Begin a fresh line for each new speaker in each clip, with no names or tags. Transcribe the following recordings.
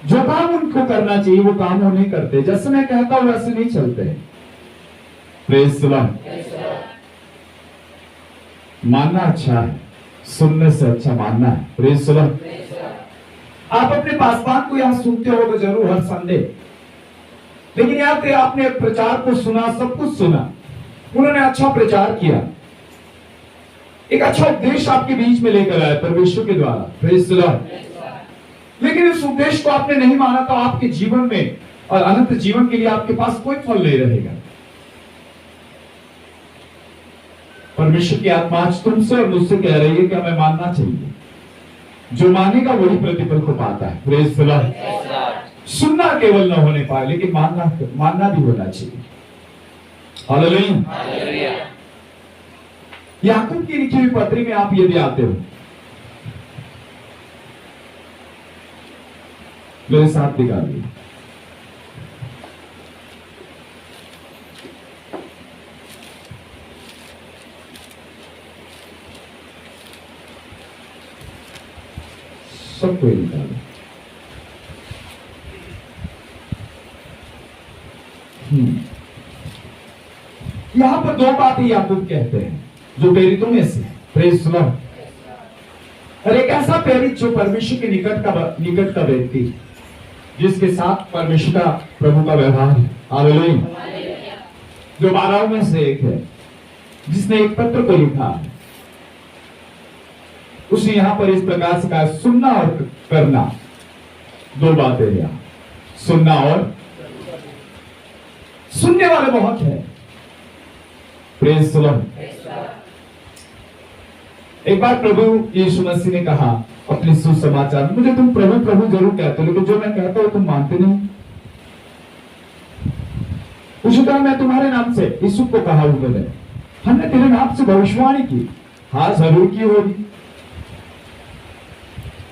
जो काम उनको करना चाहिए वो काम वो नहीं करते, जैसे मैं कहता हूं वैसे नहीं चलते। Praise the Lord. मानना अच्छा है, सुनने से अच्छा मानना है। Praise the Lord. आप अपने पासवान को यहां सुनते हो तो जरूर हर संडे, लेकिन यहाँ पे आपने प्रचार को सुना, सब कुछ सुना, उन्होंने अच्छा प्रचार किया, एक अच्छा उपदेश आपके बीच में लेकर आया परमेश्वर के द्वारा। Praise the Lord. लेकिन इस उपदेश को आपने नहीं माना तो आपके जीवन में और अनंत जीवन के लिए आपके पास कोई फल नहीं रहेगा। परमेश्वर की आत्मा आज तुमसे और मुझसे कह रही है कि हमें मानना चाहिए। जो मानेगा वही प्रतिफल को पाता है। Praise the Lord. सुनना केवल न होने पाए, लेकिन मानना भी होना चाहिए। हालेलुया। याकूब की लिखी हुई पत्री में आप यदि आते हो, मेरे साथ निकालिए। सबको निकालो। यहां पर दो बातें याकूब कहते हैं जो प्रेरितों में से। Praise the Lord. और एक ऐसा प्रेरित जो परमेश्वर के निकट का व्यक्ति, जिसके साथ परमेश्वर का प्रभु का व्यवहार है। हालेलुया। जो 12 में से एक है, जिसने एक पत्र को लिखा है, उसने यहां पर इस प्रकार से कहा, सुनना और करना, दो बातें हैं। सुनना और सुनने वाले बहुत है। Praise the Lord. एक बार प्रभु यीशु मसीह ने कहा अपने सुसमाचार, मुझे तुम प्रभु प्रभु जरूर कहते हो, लेकिन जो मैं कहता हूं तुम मानते नहीं। उसी तरह मैं तुम्हारे नाम से, यीशु को कहा उन्होंने, हमने तेरे नाम से भविष्यवाणी की। हाँ जरूर की होगी।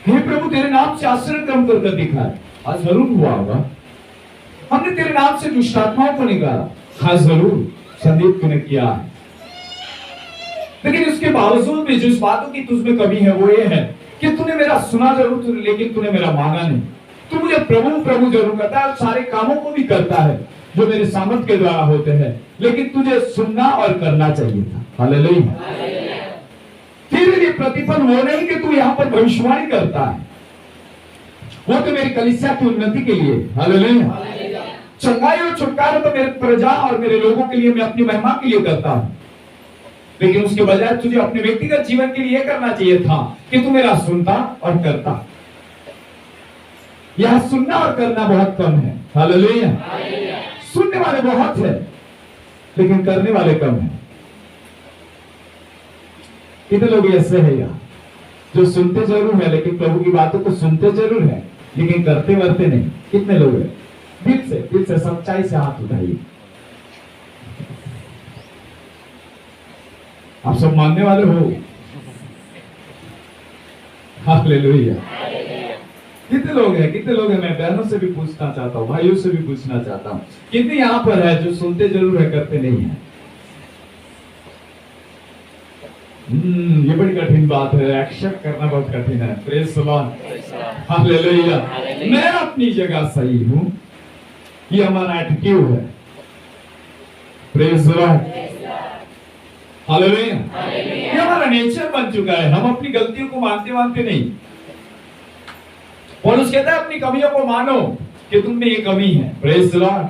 हे प्रभु तेरे नाम से आश्चर्य कर्म कर दिखाए। हाँ जरूर हुआ होगा। हमने तेरे नाम से दुष्ट आत्माओं को निकाला। हाँ जरूर संदीप तूने किया है। लेकिन उसके बावजूद भी जिस बातों की तुझमें कमी है वो ये है कि तूने मेरा सुना जरूर, लेकिन तूने मेरा माना नहीं। तू मुझे प्रभु प्रभु जरूर करता है, सारे कामों को भी करता है जो मेरे सामर्थ के द्वारा होते हैं, लेकिन तुझे सुनना और करना चाहिए था। हालेलुया। तेरे लिए प्रतिफल वो नहीं कि तू यहाँ पर भविष्यवाणी करता है, वो तो मेरी कलीसिया की उन्नति के लिए। हालेलुया। चंगाई और छुटकारा तो मेरे प्रजा और मेरे लोगों के लिए, मैं अपनी महिमा के लिए करता हूं। लेकिन उसके बजाय तुझे अपने व्यक्तिगत जीवन के लिए करना चाहिए था कि तू मेरा सुनता और करता। यह सुनना और करना बहुत कम है। हालेलुया। सुनने वाले बहुत है, लेकिन करने वाले कम है। कितने लोग ऐसे हैं यहाँ जो सुनते जरूर है, लेकिन प्रभु की बातों को सुनते जरूर है, लेकिन करते वर्ते नहीं? कितने लोग हैं? दिल से सच्चाई से हाथ उठाइए। आप सब मानने वाले हो? हालेलुया। कितने लोग हैं? मैं बहनों से भी पूछना चाहता हूँ, भाइयों से भी पूछना चाहता हूँ, कितने यहाँ पर है जो सुनते जरूर है, करते नहीं है? ये बड़ी कठिन बात है, एक्सेप्ट करना बहुत कठिन है। Praise the Lord. हालेलुया। मैं अपनी जगह सही हूँ, ये हमारा एटीट्यूड है। Praise the Lord. हालेलुया। ये हमारा नेचर बन चुका है। हम अपनी गलतियों को मानते नहीं। पौलुस कहता है अपनी कमियों को मानो कि तुम में ये कमी है। Praise the Lord.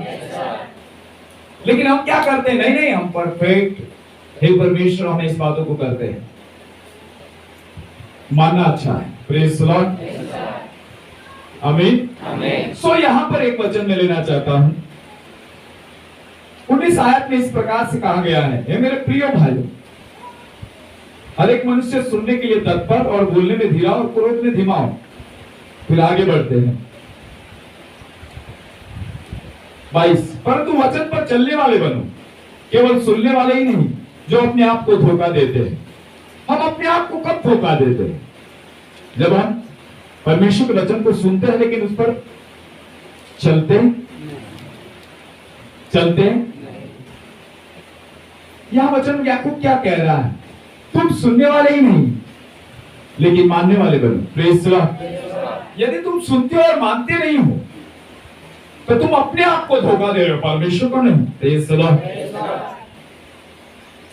लेकिन हम क्या करते हैं? नहीं, हम परफेक्ट, हे परमेश्वर हमें इस बातों को करते हैं। मानना अच्छा है। Praise the Lord. आमीन। सो यहां पर एक वचन में लेना चाहता हूं। 19 आयत में इस प्रकार से कहा गया है, हे मेरे प्रिय भाइयों, हर एक मनुष्य सुनने के लिए तत्पर और बोलने में धीरा और क्रोध में धीमा हो। फिर आगे बढ़ते हैं 22, परंतु वचन पर चलने वाले बनो, केवल सुनने वाले ही नहीं जो अपने आप को धोखा देते हैं। हम अपने आप को कब धोखा देते हैं? जब हम परमेश्वर के वचन को सुनते हैं लेकिन उस पर चलते यह वचन याकूब क्या कह रहा है? तुम सुनने वाले ही नहीं लेकिन मानने वाले बनो। Praise the Lord. यदि तुम सुनते हो और मानते नहीं हो तो तुम अपने आप को धोखा दे रहे हो, परमेश्वर को नहीं। प्रेज़ द लॉर्ड,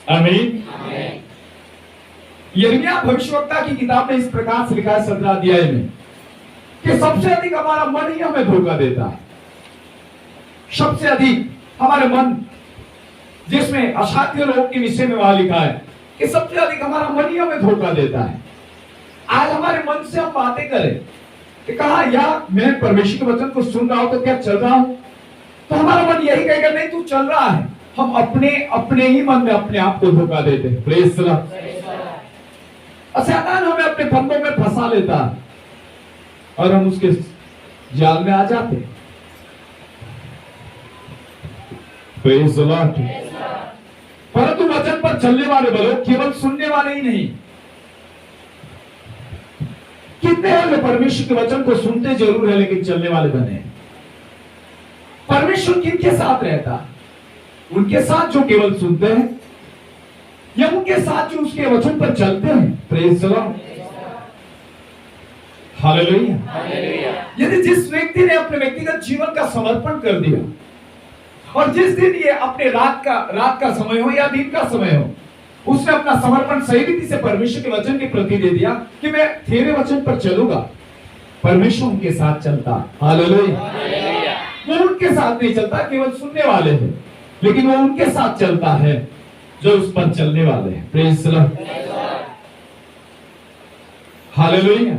आमीन। यिर्मयाह भविष्यवक्ता की किताब में इस प्रकार से लिखा है 17 अध्याय में कि सबसे अधिक हमारा मन ही हमें धोखा देता है। सबसे अधिक हमारे मन, जिसमें असाध्य लोगों के विषय में वहां लिखा है कि सबसे अधिक हमारा मन ही हमें धोखा देता है। आज हमारे मन से हम बातें करें कि कहा यार मैं परमेश्वर के वचन को सुन रहा हूं तो क्या चल रहा हूं, तो हमारा मन यही कहेगा नहीं तू चल रहा है। हम अपने ही मन में अपने आप को धोखा देते हैं। Praise the Lord. शैतान हमें अपने फंदों में फंसा लेता है और हम उसके जाल में आ जाते हैं। Praise the Lord. परंतु वचन पर चलने वाले बोलो, केवल सुनने वाले ही नहीं। कितने हैं परमेश्वर के वचन को सुनते जरूर है लेकिन चलने वाले बने। परमेश्वर किनके साथ रहता? उनके साथ जो केवल सुनते हैं या उनके साथ जो उसके वचन पर चलते हैं। Praise the Lord, hallelujah. यदि जिस व्यक्ति ने अपने व्यक्तिगत जीवन का समर्पण कर दिया और जिस दिन ये अपने रात का समय हो या दिन का समय हो, उसने अपना समर्पण सही रीति से परमेश्वर के वचन के प्रति दे दिया कि मैं तेरे वचन पर चलूंगा, परमेश्वर उनके साथ चलता। हालेलुया। वो उनके साथ नहीं चलता केवल सुनने वाले हैं, लेकिन वो उनके साथ चलता है जो उस पर चलने वाले हैं। Praise the Lord, hallelujah.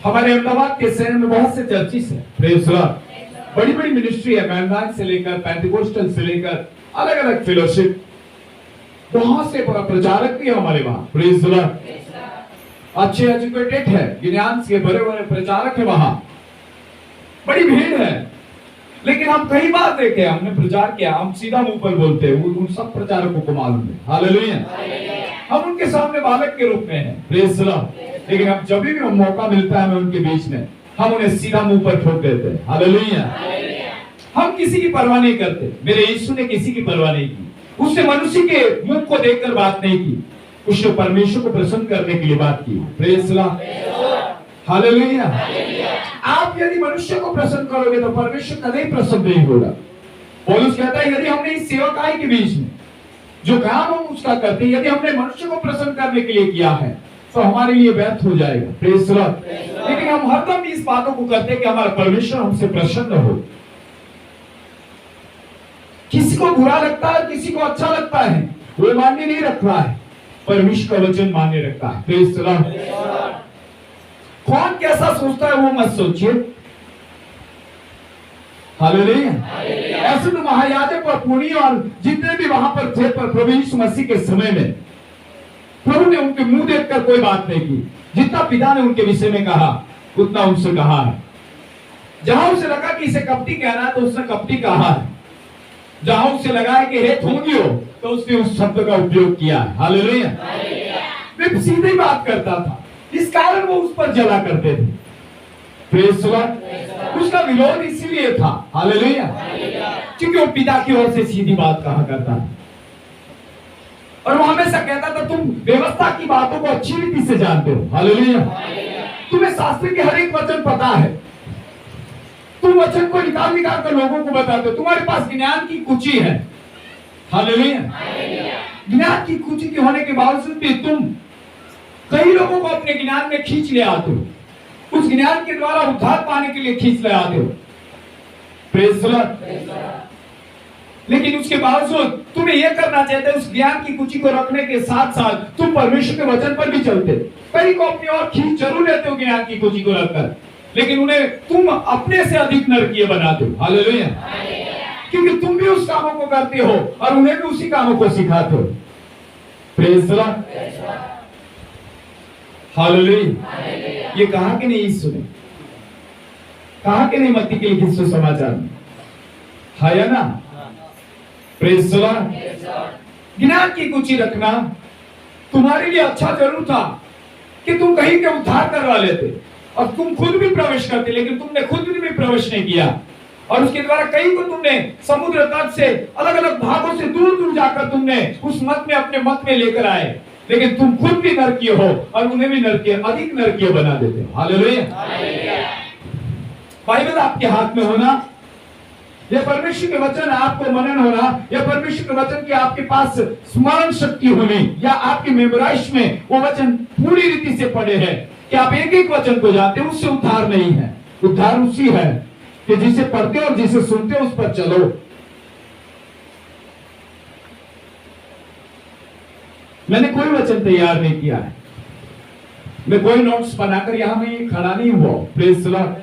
हमारे अहमदाबाद के शहर में बहुत से चर्चिस है। Praise the Lord. बड़ी बड़ी मिनिस्ट्री है, मैनवाइन से लेकर पेंटिकोस्टल से लेकर अलग अलग फेलोशिप, बहुत से प्रचारक भी है हमारे वहां। Praise the Lord. अच्छे एजुकेटेड है, ज्ञान के बड़े बड़े प्रचारक है वहां, बड़ी भीड़ है। लेकिन हम कई बार देखे, हमने प्रचार किया, हम सीधा मुंह पर बोलते हैं, उन सब प्रचारकों को मालूम है। हालेलुया। हम उनके सामने बालक के रूप में हैं। Praise the Lord. लेकिन अब जब भी मौका मिलता है हमें उनके बीच में, हम उन्हें सीधा मुंह पर ठोक देते हैं। हालेलुया। हम किसी की परवाह नहीं करते। मेरे यीशु ने किसी की परवाह नहीं की, उसने मनुष्य के मुख को देखकर बात नहीं की, उसने परमेश्वर को प्रसन्न करने के लिए बात की। Praise the Lord, hallelujah. आप यदि मनुष्य को प्रसन्न करोगे तो परमेश्वर कभी प्रसन्न नहीं होगा। पौलुस कहता है यदि हमने इस सेवकाई के बीच में जो काम हम उसका करते हैं, यदि हमने मनुष्य को प्रसन्न करने के लिए किया है तो हमारे लिए व्यर्थ हो जाएगा। Praise the Lord. लेकिन हम हरदम इस बातों को करते हैं कि हमारा परमेश्वर हमसे प्रसन्न हो। किसी को बुरा लगता है, किसी को अच्छा लगता है, वो मान्य नहीं रख रहा है, परमेश्वर का वचन मान्य रखता है। Praise the Lord. कौन कैसा सोचता है वो मत सोचिए। हालेलुया। ऐसे तो महायाजक और पुनी और जितने भी वहां पर थे, पर प्रभु यीशु मसीह के समय में प्रभु ने उनके मुंह देखकर कोई बात नहीं की। जितना पिता ने उनके विषय में कहा उतना उनसे कहा है। जहां उसे लगा कि इसे कपटी कहना है तो उसने कपटी कहा है। जहां उसे लगा है कि हे ठोंगियो तो उसने उस शब्द का उपयोग किया है। हालेलुया। वे सीधी बात करता था, इस कारण वो उस पर जला करते थे। Praise the Lord. उसका विरोध इसीलिए था। हालेलुया। क्योंकि वो पिता की ओर से सीधी बात कहा करता था और वो हमेशा कहता था तुम व्यवस्था की बातों को अच्छी रीति से जानते हो। हालेलुया। तुम्हें शास्त्र के हर एक वचन पता है, तुम वचन को निकाल कर लोगों को बताते हो, तुम्हारे पास ज्ञान की कुची है। हालेलुया। ज्ञान की कुची के होने के बावजूद भी तुम कई लोगों को अपने ज्ञान में खींच ले आते हो, उस ज्ञान के द्वारा उद्धार पाने के लिए खींच ले आते हो। Praise the Lord. लेकिन उसके बावजूद तुम्हें यह करना चाहिए, उस ज्ञान की कुची को रखने के साथ साथ तुम परमेश्वर के वचन पर भी चलते। कई को अपनी ओर खींच जरूर लेते हो ज्ञान की कुची को रखकर, लेकिन उन्हें तुम अपने से अधिक नरकीय बनाते हो। हालेलुया। क्योंकि तुम भी उस कामों को करते हो और उन्हें भी उसी कामों को सिखाते हो। Praise the Lord. हालेलुया। ये कहा कि नहीं यीशु ने, कहा कि नहीं मत्ती के लिखित सुसमाचार में, है या ना? Praise the Lord. ज्ञान की कुची रखना तुम्हारे लिए अच्छा जरूर था कि तुम कहीं के उद्धार करवा लेते और तुम खुद भी प्रवेश करते, लेकिन तुमने खुद भी प्रवेश नहीं किया और उसके द्वारा कई को तुमने समुद्र तट से अलग अलग भागों से दूर दूर जाकर तुमने उस मत में अपने मत में लेकर आए लेकिन तुम खुद भी नरकीय हो और उन्हें भी नरकीय, अधिक नरकीय बना देते हो। हालेलुया। बाइबल आपके हाथ में होना, यह परमेश्वर के वचन आपको मनन होना, यह परमेश्वर के वचन की आपके पास स्मरण शक्ति होनी, या आपके मेमोराइज में वो वचन पूरी रीति से पढ़े हैं कि आप एक एक वचन को जानते हैं। उससे उद्धार नहीं है। उद्धार उसी है कि जिसे पढ़ते हो और जिसे सुनते हो उस पर चलो। मैंने कोई वचन तैयार नहीं किया है, मैं कोई नोट्स बनाकर यहां में खड़ा नहीं हुआ। Praise the Lord.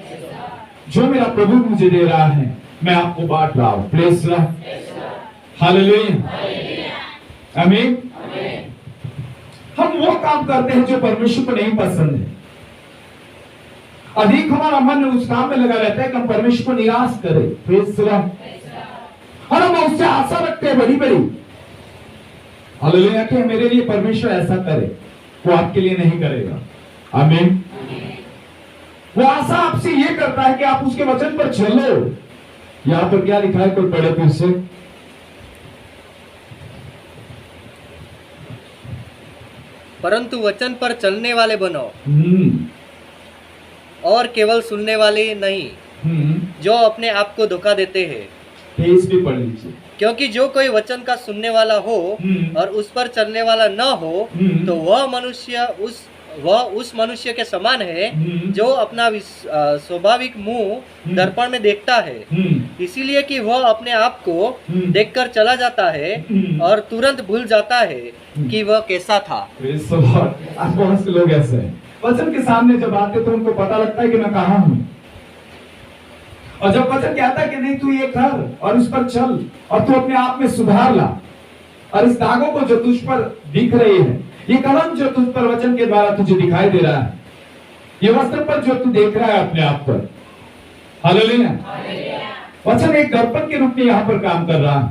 जो मेरा प्रभु मुझे दे रहा है मैं आपको बांट रहा हूं। Praise the Lord. हालेलुया। आमीन। हम वो काम करते हैं जो परमेश्वर को नहीं पसंद है। अधिक हमारा मन उस काम में लगा रहता है कि हम परमेश्वर को निराश करें। Praise the Lord. और हम उससे आशा रखते हैं बड़ी बड़ी। हालेलुया कि मेरे लिए परमेश्वर ऐसा करे, वो आपके लिए नहीं करेगा। आमीन। वो आशा आपसे ये करता है कि आप उसके वचन पर चलो। यहां पर क्या लिखा है, कोई पढ़े फिर से।
परंतु वचन पर चलने वाले बनो और केवल सुनने वाले नहीं, जो अपने आप को धोखा देते हैं।
तेज भी पढ़ लीजिए।
क्योंकि जो कोई वचन का सुनने वाला हो और उस पर चलने वाला न हो, तो वह उस मनुष्य के समान है जो अपना स्वाभाविक मुंह दर्पण में देखता है, इसीलिए कि वह अपने आप को देखकर चला जाता है और तुरंत भूल जाता है कि वह कैसा था।
बहुत से लोग ऐसे हैं, वचन के सामने जब आते तो उनको पता लगता है कि मैं कहाँ हूँ, और जब वचन कहता है कि नहीं तू ये कर और इस पर चल और तू अपने आप में सुधार ला, और इस दागों को जो तुझ पर दिख रही है, ये कलम जो तुझ पर वचन के द्वारा तुझे दिखाई दे रहा है, ये वस्त्र पर जो तू देख रहा है अपने आप पर, हालेलुया। वचन एक दर्पण के रूप में यहाँ पर काम कर रहा है।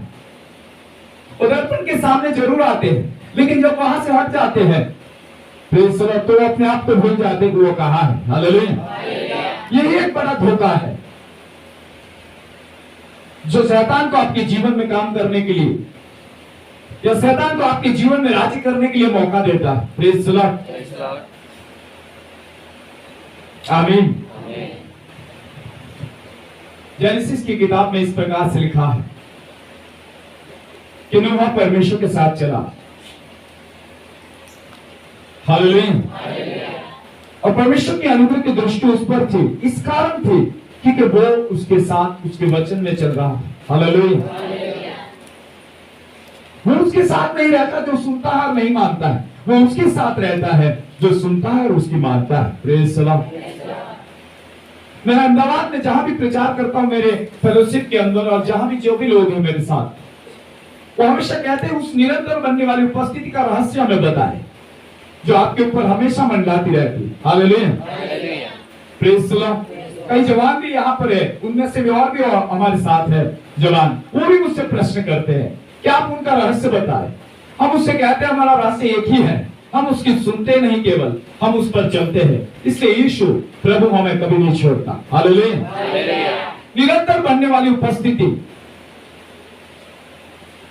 वो दर्पण के सामने जरूर आते हैं, लेकिन जब वहां से हट जाते हैं तो अपने आप को भूल जाते कि वो कहाँ है। हालेलुया। यही एक बड़ा धोखा है जो शैतान को आपके जीवन में काम करने के लिए, या शैतान को आपके जीवन में राजी करने के लिए मौका देता है। Praise the Lord. आमीन। जेनेसिस की किताब में इस प्रकार से लिखा है कि नूह परमेश्वर के साथ चला। हालेलुया। और परमेश्वर की अनुग्रह की दृष्टि उस पर थी, इस कारण थी क्योंकि वो उसके साथ उसके वचन में चल रहा था। हालेलुया। वो उसके साथ नहीं रहता जो सुनता है और नहीं मानता है, वो उसके साथ रहता है जो सुनता है और उसकी मानता है। Praise the Lord. मैं अहमदाबाद में जहां भी प्रचार करता हूं, मेरे फेलोशिप के अंदर, और जहां भी जो भी लोग हैं मेरे साथ, वो हमेशा कहते हैं उस निरंतर बनने वाली उपस्थिति का रहस्य हमें बताए जो आपके ऊपर हमेशा मंडलाती रहती है। हालेलुया। Praise the Lord. कई जवान भी यहाँ पर है, उनमें से भी और भी हमारे साथ है जवान, वो भी मुझसे प्रश्न करते हैं कि आप उनका रहस्य बताएं। हम उससे कहते हैं हमारा रहस्य एक ही है, हम उसकी सुनते नहीं, केवल हम उस पर चलते हैं। इसलिए यीशु प्रभु हमें कभी नहीं छोड़ता। हालेलुया। निरंतर बनने वाली उपस्थिति,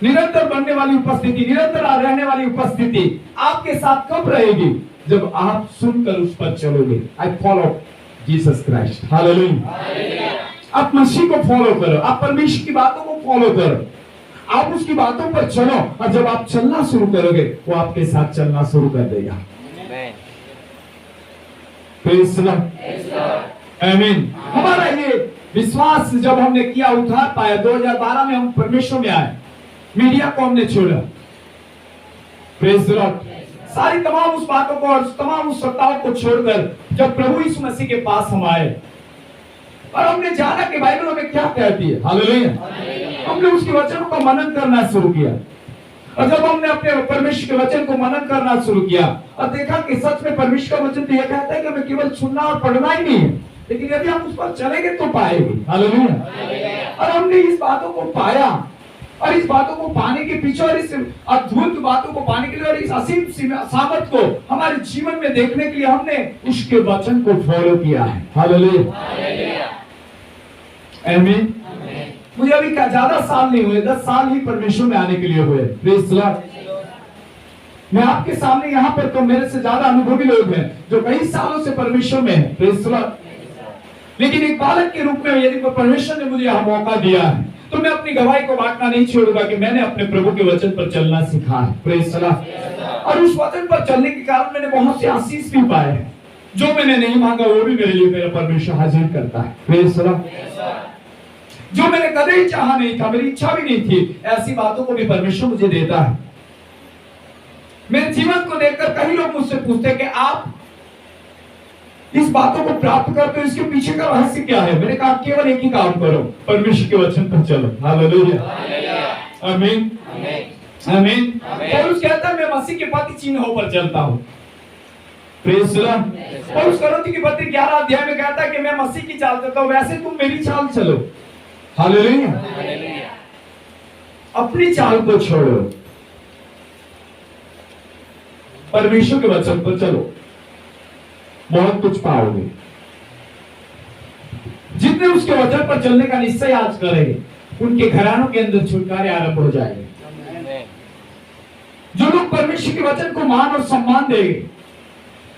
निरंतर बनने वाली उपस्थिति, निरंतर रहने वाली उपस्थिति आपके साथ कब रहेगी? जब आप सुनकर उस पर चलोगे। I follow Jesus Christ. Hallelujah. आप मसीह को फॉलो करो, आप परमेश्वर की बातों को फॉलो करो, आप उसकी बातों पर चलो, और जब आप चलना शुरू करोगे वो आपके साथ चलना शुरू कर देगा। Praise the Lord. आमीन। हमारा ये विश्वास जब हमने किया, उद्धार पाया, 2012 में हम परमेश्वर में आए, मीडिया को हमने छोड़ा। Praise the Lord. सारी तमाम उस बातों को और तमाम उस सत्ताओं को छोड़कर जब प्रभु यीशु मसीह के पास हम आए और हमने जाना कि बाइबल हमें क्या कहती है। हालेलुया। हमने उसके वचनों का मनन करना शुरू किया, और जब हमने अपने परमेश्वर के वचन को मनन करना शुरू किया और देखा कि सच में परमेश्वर का वचन तो यह कहता है कि हमें केवल सुनना और पढ़ना ही नहीं है, लेकिन यदि हम उस पर चलेंगे तो पाएंगे। हालेलुया। और हमने इस बातों को पाया, और इस बातों को पाने के पीछे, और इस अद्भुत बातों को पाने के लिए, और इस असीम सामर्थ को हमारे जीवन में देखने के लिए हमने उसके वचन को फॉलो किया है। हालेलुया। आमीन। मुझे अभी ज्यादा साल नहीं हुए, 10 साल ही परमेश्वर में आने के लिए हुए। Praise the Lord. मैं आपके सामने यहाँ पर तो मेरे से ज्यादा अनुभवी लोग हैं जो कई सालों से परमेश्वर में है, प्रेज़ द लॉर्ड। लेकिन एक बालक के रूप में यदि परमेश्वर ने मुझे यह मौका दिया है तो मैं अपनी गवाही को बांटना नहीं छोड़ूंगा कि मैंने अपने प्रभु के वचन पर चलना सीखा है, प्रेज़ द लॉर्ड। और उस वचन पर चलने के कारण मैंने बहुत से आशीष भी पाए हैं। जो मैंने नहीं मांगा वो भी मेरे लिए मेरा परमेश्वर हाजिर करता है, प्रेज़ द लॉर्ड। जो मैंने कभी ही चाहा नहीं था, मेरी इच्छा भी नहीं थी, ऐसी बातों को भी परमेश्वर मुझे देता है। मेरे जीवन को देखकर कई लोग मुझसे पूछते हैं कि आप इस बातों को प्राप्त करते हो, इसके पीछे का रहस्य क्या है? मैंने कहा केवल एक ही काम करो, परमेश्वर के वचन पर चलो। हालेलुया, आमीन, आमीन। पौलुस कहता है मैं मसीह के पद चिन्हों पर चलता हूं, प्रेज़ द लॉर्ड। पौलुस कोरिन्थियों की पत्री 11 अध्याय में कहता है कि मैं मसीह की चाल चलता हूं, वैसे तुम मेरी चाल चलो। हालेलुया, अपनी चाल को छोड़ो, परमेश्वर के वचन पर चलो, बहुत कुछ पाओगे। जितने उसके वचन पर चलने का निश्चय आज करेंगे उनके घरानों के अंदर छुटकारे आरंभ हो जाएंगे। जो लोग परमेश्वर के वचन को मान और सम्मान देंगे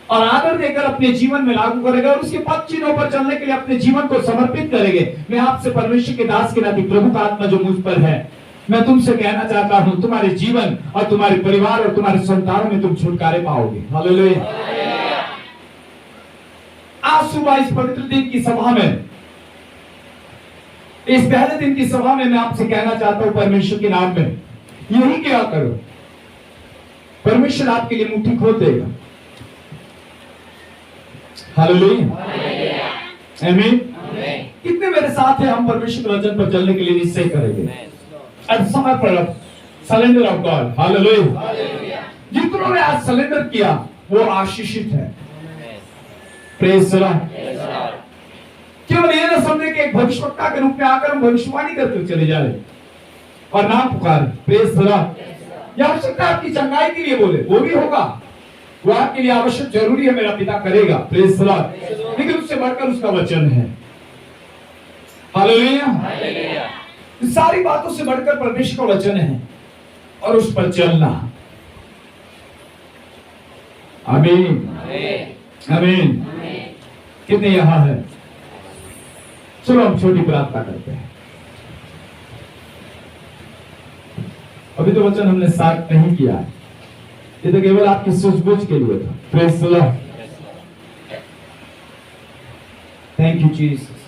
और आदर देकर अपने जीवन में लागू करेगा और उसके पद चिन्हों पर चलने के लिए अपने जीवन को समर्पित करेंगे, मैं आपसे परमेश्वर के दास के नाते प्रभु का आत्मा जो मुझ पर है, मैं तुमसे कहना चाहता हूं तुम्हारे जीवन और तुम्हारे परिवार और तुम्हारे संतानों में तुम छुटकारे पाओगे। हालेलुया। आज सुबह इस पवित्र दिन की सभा में, इस पहले दिन की सभा में मैं आपसे कहना चाहता हूं परमेश्वर के नाम में यही क्या करो, परमेश्वर आपके लिए मुट्ठी खोल देगा। हालेलुया, आमीन। कितने मेरे साथ हैं हम परमेश्वर के वचन पर चलने के लिए निश्चय करेंगे और समय पर सरेंडर ऑफ गॉड। हालेलुया। जितनों ने आज सरेंडर किया वो आशीषित है, प्रेज़ द लॉर्ड। केवल ये ना समझे कि एक भविष्यवक्ता के रूप में आकर हम भविष्यवाणी करते चले जा रहे और नाम पुकारे, प्रेज़ द लॉर्ड। या हो सकता है आपकी चंगाई के लिए बोले, वो भी होगा, वो आपके लिए आवश्यक जरूरी है, मेरा पिता करेगा, प्रेज़ द लॉर्ड। लेकिन उससे बढ़कर उसका वचन है। हालेलुया। सारी बातों से बढ़कर परमेश्वर का वचन है और उस पर चलना। आमीन, आमीन। कितने यहां है? चलो हम छोटी प्रार्थना करते हैं। अभी तो वचन हमने स्टार्ट नहीं किया, ये तो केवल आपकी सूझबूझ के लिए था। Praise the Lord. Thank you Jesus.